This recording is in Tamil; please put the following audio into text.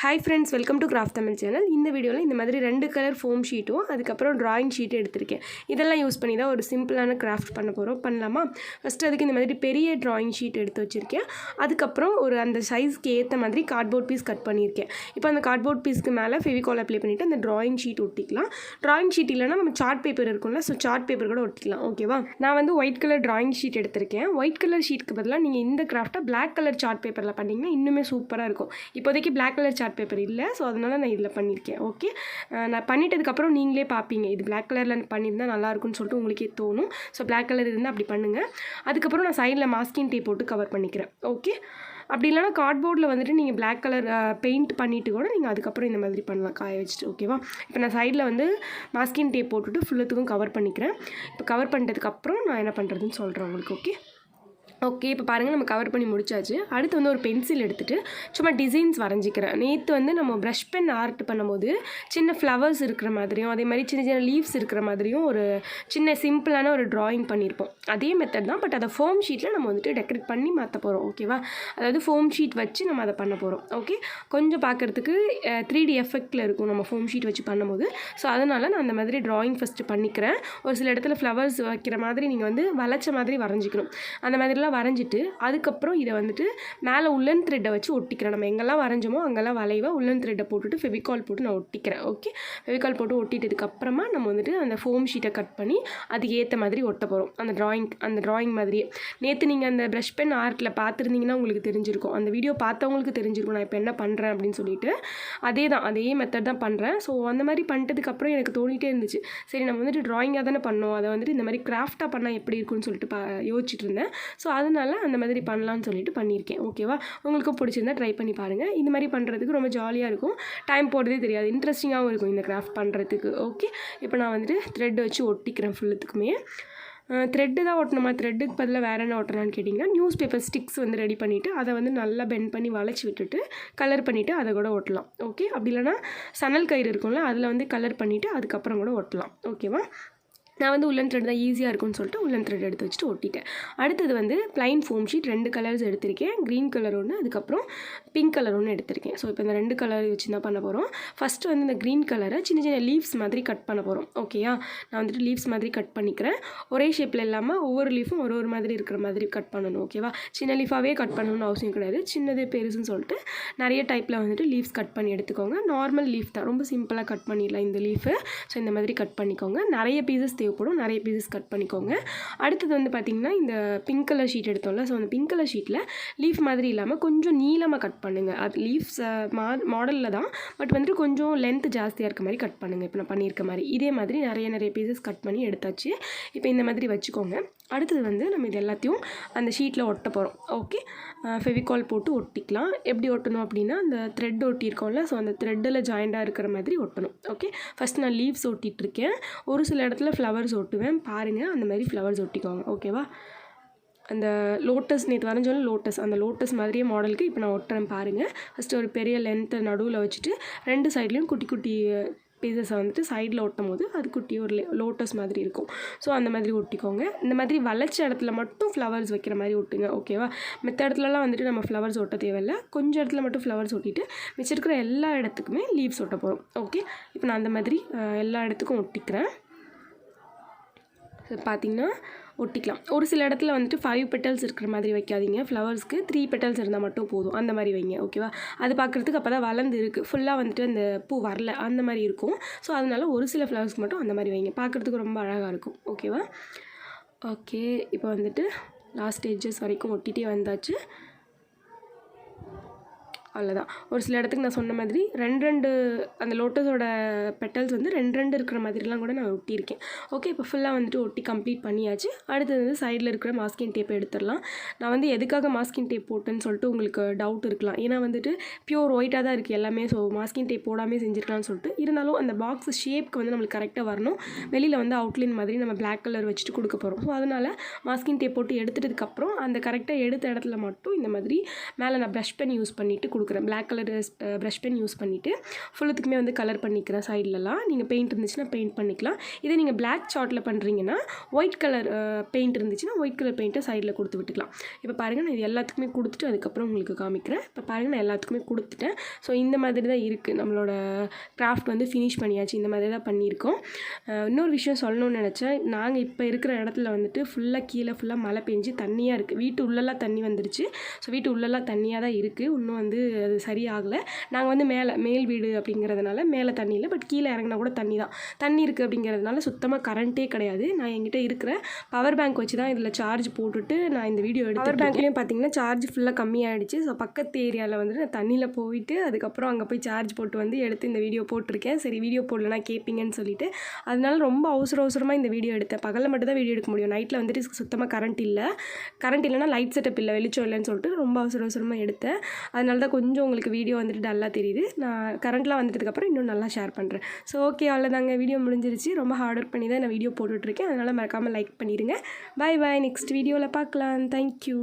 Hi friends, welcome to craft Tamil channel. இந்த வீடியோவில் இந்த மாதிரி 2 கலர் ஃபோம் ஷீட்டும் அதுக்கப்புறம் ட்ராயிங் ஷீட் எடுத்திருக்கேன். இதெல்லாம் யூஸ் பண்ணி தான் ஒரு சிம்பிளான கிராஃப்ட் பண்ணலாமா? ஃபஸ்ட்டு அதுக்கு இந்த மாதிரி பெரிய ட்ராயிங் ஷீட் எடுத்து வச்சுருக்கேன். அதுக்கப்புறம் அந்த சைஸ்க்கு ஏற்ற மாதிரி கார்ட்போர்ட் பீஸ் கட் பண்ணியிருக்கேன். இப்போ அந்த கார்ட்போர்ட் பீஸ்க்கு மேலே ஃபெவிகால் அப்ளை பண்ணிவிட்டு அந்த ட்ராயிங் ஷீட் ஒட்டிக்கலாம். ட்ராயிங் ஷீட் இல்லைனா நம்ம சார்ட் பேப்பர் இருக்கும்ல, ஸோ சார்ட் பேப்பர் கூட ஒட்டிக்கலாம். ஓகேவா? நான் ஒயிட் கலர் ட்ராயிங் ஷீட் எடுத்திருக்கேன். ஒயிட் கலர் ஷீட்டுக்கு பதிலாக நீங்கள் இந்த கிராஃப்ட்டை பிளாக் கலர் சார்ட் பேப்பரில் பண்ணிங்கன்னா இன்னுமே சூப்பராக இருக்கும். இப்போதைக்கு பிளாக் கலர் சார்ட் பேப்பர் இல்லை, ஸோ அதனால் நான் இதில் பண்ணியிருக்கேன். ஓகே, நான் பண்ணிட்டதுக்கப்புறம் நீங்களே பார்ப்பீங்க இது பிளாக் கலரில் பண்ணியிருந்தால் நல்லாயிருக்குன்னு சொல்லிட்டு உங்களுக்கே தோணும். ஸோ பிளாக் கலர் இருந்தால் அப்படி பண்ணுங்கள். அதுக்கப்புறம் நான் சைடில் மாஸ்கிங் டேப் போட்டு கவர் பண்ணிக்கிறேன். ஓகே, அப்படி இல்லைனா கார்ட்போர்டில் நீங்கள் பிளாக் கலர் பெயிண்ட் பண்ணிவிட்டு கூட நீங்கள் அதுக்கப்புறம் இந்த மாதிரி பண்ணலாம், காய வச்சுட்டு. ஓகேவா? இப்போ நான் சைடில் மாஸ்கிங் டேப் போட்டுட்டு ஃபுல்லத்துக்கும் கவர் பண்ணிக்கிறேன். இப்போ கவர் பண்ணிட்டதுக்கப்புறம் நான் என்ன பண்ணுறதுன்னு சொல்கிறேன் உங்களுக்கு. ஓகே, இப்போ பாருங்கள், நம்ம கவர் பண்ணி முடிச்சாச்சு. அடுத்து ஒரு பென்சில் எடுத்துகிட்டு சும்மா டிசைன்ஸ் வரைஞ்சிக்கிறேன். நேற்று நம்ம ப்ரஷ் பென் ஆர்ட் பண்ணும்போது சின்ன ஃப்ளவர்ஸ் இருக்கிற மாதிரியும் அதே மாதிரி சின்ன சின்ன லீவ்ஸ் இருக்கிற மாதிரியும் ஒரு சின்ன சிம்பிளான ஒரு ட்ராயிங் பண்ணியிருப்போம். அதே மெத்தட் தான், பட் அதை ஃபோம் ஷீட்டில் நம்ம டெக்கரேட் பண்ணி மாற்ற போகிறோம். ஓகேவா? அதாவது ஃபோம் ஷீட் வச்சு நம்ம அதை பண்ண போகிறோம். ஓகே, கொஞ்சம் பார்க்குறதுக்கு 3D எஃபெக்டில் இருக்கும் நம்ம ஃபோம் ஷீட் வச்சு பண்ணும்போது. ஸோ அதனால் நான் அந்த மாதிரி ட்ராயிங் ஃபஸ்ட்டு பண்ணிக்கிறேன். ஒரு சில இடத்துல ஃப்ளவர்ஸ் வைக்கிற மாதிரி நீங்கள் வளைச்ச மாதிரி வரைஞ்சிக்கணும். அந்த மாதிரிலாம் வரைஞ்சிட்டு அதுக்கப்புறம் இதை மேலே உள்ளன் த்ரெட்டை வச்சு ஒட்டிக்கிறேன். நம்ம எங்கெல்லாம் வரைஞ்சோமோ அங்கெல்லாம் வளைவாக உள்ளன் த்ரெட்டை போட்டுட்டு ஃபெவிகால் போட்டு நான் ஒட்டிக்கிறேன். ஓகே, ஃபெவிகால் போட்டு ஒட்டிட்டதுக்கப்புறமா நம்ம அந்த ஃபோம் ஷீட்டை கட் பண்ணி அதுக்கு ஏற்ற மாதிரி ஒட்ட போகிறோம். அந்த ட்ராயிங் மாதிரியே நேற்று நீங்கள் அந்த ப்ரஷ் பென் ஆர்ட்டில் பார்த்துருந்தீங்கன்னா உங்களுக்கு தெரிஞ்சிருக்கும். அந்த வீடியோ பார்த்தவங்களுக்கு தெரிஞ்சிருக்கும் நான் இப்போ என்ன பண்ணுறேன் அப்படின்னு சொல்லிட்டு. அதே மெத்தட் தான் பண்ணுறேன். ஸோ அந்த மாதிரி பண்ணிட்டதுக்கப்புறம் எனக்கு தோணிகிட்டே இருந்துச்சு, சரி நம்ம ட்ராயிங்காக தானே பண்ணோம், அதை இந்த மாதிரி கிராஃப்டாக பண்ணால் எப்படி இருக்குன்னு சொல்லிட்டு யோசிச்சுட்டு இருந்தேன். ஸோ அதனால அந்த மாதிரி பண்ணலான்னு சொல்லிட்டு பண்ணியிருக்கேன். ஓகேவா? உங்களுக்கும் பிடிச்சிருந்தா ட்ரை பண்ணி பாருங்கள். இந்த மாதிரி பண்ணுறதுக்கு ரொம்ப ஜாலியாக இருக்கும், டைம் போகிறதே தெரியாது, இன்ட்ரெஸ்டிங்காகவும் இருக்கும் இந்த கிராஃப்ட் பண்ணுறதுக்கு. ஓகே, இப்போ நான் த்ரெட் வச்சு ஒட்டிக்கிறேன் ஃபுல்லுத்துக்குமே. த்ரெட்டு தான் ஒட்டணுமா? த்ரெட்டுக்கு பதிலாக வேறு என்ன ஒட்டலான்னு கேட்டிங்கன்னா நியூஸ் பேப்பர் ஸ்டிக்ஸ் ரெடி பண்ணிவிட்டு அதை நல்லா பெண்ட் பண்ணி வளைச்சி விட்டுட்டு கலர் பண்ணிவிட்டு அதை கூட ஒட்டலாம். ஓகே, அப்படி இல்லைனா சணல் கயிறு இருக்கும்ல, அதில் கலர் பண்ணிவிட்டு அதுக்கப்புறம் கூட ஒட்டலாம். ஓகேவா? நான் உள்ளன் த்ரெட் தான் ஈஸியாக இருக்கும்னு சொல்லிட்டு உள்ளன் த்ரெட் எடுத்து வச்சுட்டு ஒட்டிட்டேன். அடுத்தது ப்ளைன் ஃபோம் ஷீட் 2 கலர்ஸ் எடுத்திருக்கேன். க்ரீன் கலர் ஒன்று, அதுக்கப்புறம் பிங்க் கலர் ஒன்று எடுத்திருக்கேன். ஸோ இப்போ இந்த 2 கலர் வச்சு தான் பண்ண போகிறோம். ஃபஸ்ட்டு இந்த க்ரீன் கலரை சின்ன சின்ன லீவ்ஸ் மாதிரி கட் பண்ண போகிறோம். ஓகேயா? நான் லீவ்ஸ் மாதிரி கட் பண்ணிக்கிறேன். ஒரே ஷேப்பில் இல்லாமல் ஒவ்வொரு லீஃபும் ஒரு மாதிரி இருக்கிற மாதிரி கட் பண்ணணும். ஓகேவா? சின்ன லீஃபாகவே கட் பண்ணணும்னு அவசியம் கிடையாது, சின்னது பெருசுன்னு சொல்லிட்டு நிறைய டைப்பில் லீவ்ஸ் கட் பண்ணி எடுத்துக்கோங்க. நார்மல் லீஃப் தான், ரொம்ப சிம்பிளாக கட் பண்ணிடலாம் இந்த லீஃபு. ஸோ இந்த மாதிரி கட் பண்ணிக்கோங்க. நிறைய பீசஸ் தேவைப்படும், நிறைய பீசஸ் கட் பண்ணிக்கோங்க. அடுத்தது பார்த்திங்கன்னா இந்த பிங்க் கலர் ஷீட் எடுத்தோம்ல, ஸோ அந்த பிங்க் கலர் ஷீட்டில் லீஃப் மாதிரி இல்லாமல் கொஞ்சம் நீளமாக கட் பண்ணுங்கள். அது லீஃப்ஸ் மாடலில் தான், பட் கொஞ்சம் லென்த் ஜாஸ்தியாக இருக்க மாதிரி கட் பண்ணுங்கள். இப்போ நான் பண்ணியிருக்க மாதிரி இதே மாதிரி நிறைய பீசஸ் கட் பண்ணி எடுத்தாச்சு. இப்போ இந்த மாதிரி வச்சுக்கோங்க. அடுத்தது நம்ம இது எல்லாத்தையும் அந்த ஷீட்டில் ஒட்ட போகிறோம். ஓகே, ஃபெவிகால் போட்டு ஒட்டிக்கலாம். எப்படி ஒட்டணும் அப்படின்னா அந்த த்ரெட் ஒட்டியிருக்கோம்ல, ஸோ அந்த த்ரெட்டில் ஜாயிண்டாக இருக்கிற மாதிரி ஒட்டணும். ஓகே, ஃபஸ்ட் நான் லீவ்ஸ் ஒட்டிகிட்ருக்கேன். ஒரு சில இடத்துல ஃப்ளவர்ஸ் ஒட்டுவேன், பாருங்கள் அந்த மாதிரி ஃப்ளவர்ஸ் ஒட்டிக்கோங்க. ஓகேவா? அந்த லோட்டஸ் நேற்று வரைஞ்சோம் லோட்டஸ், அந்த லோட்டஸ் மாதிரியே மாடலுக்கு இப்போ நான் ஒட்டுறேன் பாருங்கள். ஃபஸ்ட்டு ஒரு பெரிய லென்த்தை நடுவில் வச்சுட்டு 2 சைட்லேயும் குட்டி குட்டி பீசஸை சைடில் ஒட்டும் போது அது குட்டி ஒரு லோட்டஸ் மாதிரி இருக்கும். ஸோ அந்த மாதிரி ஒட்டிக்கோங்க. இந்த மாதிரி வளைச்ச இடத்துல மட்டும் ஃப்ளவர்ஸ் வைக்கிற மாதிரி ஒட்டுங்க. ஓகேவா? மற்ற இடத்துலலாம் நம்ம ஃப்ளவர்ஸ் ஒட்ட தேவையில்லை, கொஞ்சம் இடத்துல மட்டும் ஃப்ளவர்ஸ் ஒட்டிட்டு மிச்சம் இருக்கிற எல்லா இடத்துக்குமே லீவ்ஸ் ஒட்ட போகிறோம். ஓகே, இப்போ நான் அந்த மாதிரி எல்லா இடத்துக்கும் ஒட்டிக்கிறேன். பார்த்திங்கன்னா ஒட்டிக்கலாம். ஒரு சில இடத்துல 5 பெட்டல்ஸ் இருக்கிற மாதிரி வைக்காதீங்க. ஃப்ளவர்ஸ்க்கு 3 பெட்டல்ஸ் இருந்தால் மட்டும் போதும், அந்த மாதிரி வைங்க. ஓகேவா? அது பார்க்குறதுக்கு அப்போ தான் வளர்ந்து இருக்குது, ஃபுல்லாக அந்த பூ வரல அந்த மாதிரி இருக்கும். ஸோ அதனால் ஒரு சில ஃப்ளவர்ஸ்க்கு மட்டும் அந்த மாதிரி வைங்க, பார்க்குறதுக்கு ரொம்ப அழகாக இருக்கும். ஓகேவா? ஓகே, இப்போ லாஸ்ட் ஸ்டேஜஸ் வரைக்கும் ஒட்டிகிட்டே வந்தாச்சு. அவ்வளோதான். ஒரு சில இடத்துக்கு நான் சொன்ன மாதிரி 2 அந்த லோட்டஸோட பெட்டல்ஸ் 2 இருக்கிற மாதிரிலாம் கூட நான் ஒட்டியிருக்கேன். ஓகே, இப்போ ஃபுல்லாக ஒட்டி கம்ப்ளீட் பண்ணியாச்சு. அடுத்தது சைடில் இருக்கிற மாஸ்கிங் டேப்பை எடுத்துடலாம். நான் எதுக்காக மாஸ்கிங் டேப் போட்டேன்னு சொல்லிட்டு உங்களுக்கு டவுட் இருக்கலாம். ஏன்னா பியூர் ஒயிட்டாக தான் இருக்குது எல்லாமே, ஸோ மாஸ்கிங் டேப் போடாமல் செஞ்சுருக்கலாம்னு சொல்லிட்டு. இருந்தாலும் அந்த பாக்ஸ் ஷேப்க்கு நம்மளுக்கு கரெக்டாக வரணும். வெளியில் அவுட்லைன் மாதிரி நம்ம பிளாக் கலர் வச்சுட்டு கொடுக்க போகிறோம். ஸோ அதனால் மாஸ்கிங் டேப் போட்டு எடுத்துட்டதுக்கப்புறம் அந்த கரெக்டாக எடுத்த இடத்துல மட்டும் இந்த மாதிரி மேலே நான் ப்ரஷ் பண்ணி யூஸ் பண்ணிவிட்டு கொடுக்க கொடுக்குறேன். Black colour brush pen use பண்ணிவிட்டு ஃபுல்லுத்துக்குமே வந்து கலர் பண்ணிக்கிறேன். சைட்லலாம் நீங்கள் பெயிண்ட் இருந்துச்சுன்னா பெயிண்ட் பண்ணிக்கலாம். இதே நீங்கள் பிளாக் சார்ட்டில் பண்ணுறீங்கன்னா ஒயிட் கலர் பெயிண்ட் இருந்துச்சுன்னா ஒயிட் கலர் பெயிண்ட்டை சைடில் கொடுத்து விட்டுக்கலாம். இப்போ பாருங்கள், நான் இது எல்லாத்துக்குமே கொடுத்துட்டு அதுக்கப்புறம் உங்களுக்கு காமிக்கிறேன். இப்போ பாருங்கள், நான் எல்லாத்துக்குமே கொடுத்துட்டேன். ஸோ இந்த மாதிரி தான் இருக்குது நம்மளோட கிராஃப்ட் வந்து ஃபினிஷ் பண்ணியாச்சு. இந்த மாதிரி தான் பண்ணியிருக்கோம். இன்னொரு விஷயம் சொல்லணும்னு நினச்சேன். நாங்கள் இப்போ இருக்கிற இடத்துல வந்துட்டு கீழே ஃபுல்லாக மழை பெஞ்சு தண்ணியாக இருக்குது. வீட்டு உள்ளெல்லாம் தண்ணி வந்துருச்சு. ஸோ வீட்டு உள்ளெல்லாம் தண்ணியாக தான் இருக்குது. இன்னும் வந்து அது சரியாகலை. நாங்கள் வந்து மேல் வீடு அப்படிங்கிறதுனால மேலே தண்ணி இல்லை, பட் கீழே இறங்கினா கூட தண்ணி இருக்குது அப்படிங்கிறதுனால சுத்தமாக கரண்ட்டே கிடையாது. நான் என்கிட்ட இருக்கிற பவர் பேங்க் வச்சு தான் இதில் சார்ஜ் போட்டுட்டு நான் இந்த வீடியோ எடுத்து பவர் பேங்க்லேயும் பார்த்தீங்கன்னா சார்ஜ் ஃபுல்லாக கம்மியாகிடுச்சு. ஸோ பக்கத்து ஏரியாவில் வந்துட்டு நான் தண்ணியில் போயிட்டு அதுக்கப்புறம் அங்கே போய் சார்ஜ் போட்டு வந்து எடுத்து இந்த வீடியோ போட்டிருக்கேன். சரி, வீடியோ போடலன்னா கேட்பீங்கன்னு சொல்லிட்டு அதனால ரொம்ப அவசரமாக இந்த வீடியோ எடுத்தேன். பகலில் மட்டும் தான் வீடியோ எடுக்க முடியும். நைட்டில் வந்துட்டு சுத்தமாக கரண்ட் இல்லைன்னா லைட் செட்டப் இல்லை, வெளிச்சம் இல்லைன்னு சொல்லிட்டு ரொம்ப அவசரமாக எடுத்தேன். அதனால தான் கொஞ்சம் உங்களுக்கு வீடியோ வந்துட்டு டல்லாக தெரியுது. நான் கரண்ட்லாம் வந்துட்டதுக்கப்புறம் இன்னும் நல்லா ஷேர் பண்ணுறேன். ஸோ ஓகே, அவ்வளோதாங்க, வீடியோ முடிஞ்சிருச்சு. ரொம்ப ஹார்ட் ஒர்க் பண்ணி தான் நான் வீடியோ போட்டுட்ருக்கேன். அதனால் மறக்காமல் லைக் பண்ணிடுங்க. பாய். நெக்ஸ்ட் வீடியோவில் பார்க்கலாம். தேங்க்யூ.